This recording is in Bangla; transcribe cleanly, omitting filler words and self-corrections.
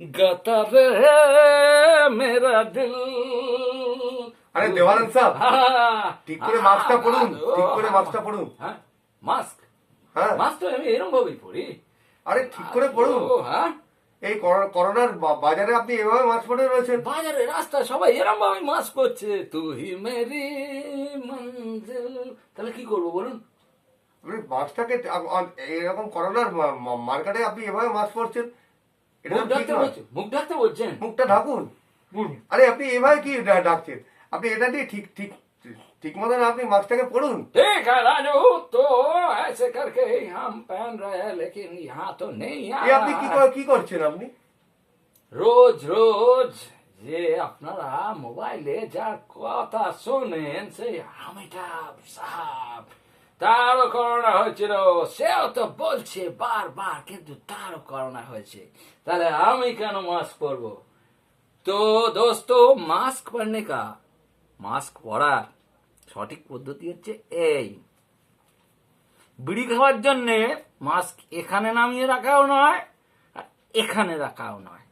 गाता रहे मेरा दिल। আরে দেওয়ানন্দ সাহেব, হ্যাঁ, ঠিক করে মাস্কটা পড়ুন, ঠিক করে মাস্কটা পড়ুন। হ্যাঁ, মাস্ক হ্যাঁ, মাস্ক তো আমি এরকম ভাবেই পড়ি। আরে ঠিক করে পড়ুন। ও, হ্যাঁ, এই করোনার বাজারে আপনি এভাবে মাস্ক পরে রয়েছেন। বাজারে রাস্তায় সবাই এরকম ভাবে মাস্ক পরছে, তুই মেরি মঞ্জিল। তাহলে কি করবো বলুন? আপনি মাস্কটাকে এরকম করোনার মার্কেটে আপনি এভাবে মাস্ক পরছেন, এটা মুখ তো ঠিক ঢাকতে নয়। বলছেন, মুখ ঢাকতে বলছেন। মুখটা ঢাকুন। আরে আপনি এভাবে কি ডাকছেন? আপনি এটা দিয়ে ঠিক ঠিক ঠিক মতন আপনি মাস্কটাকে পড়ুন। ठीक है राजू, तो ऐसे करके ही हम पहन रहे हैं, लेकिन यहाँ तो नहीं आ এ আপনি रहा है। কি করছেন আপনি? রোজ রোজ যে আপনারা মোবাইলে যার কথা শোনেন, সেই হামিদাব সাহাব, তারও করোনা হয়েছিল, সেও তো বলছে বারবার, কিন্তু তারও করোনা হয়েছে। তাহলে আমি কেন মাস্ক পরবো? তো দোস্তো, মাস্ক পরনে কা, মাস্ক পরার সঠিক পদ্ধতি হচ্ছে এই: বিড়ি খাওয়ার জন্যে মাস্ক এখানে নামিয়ে রাখাও নয়, আর এখানে রাখাও নয়।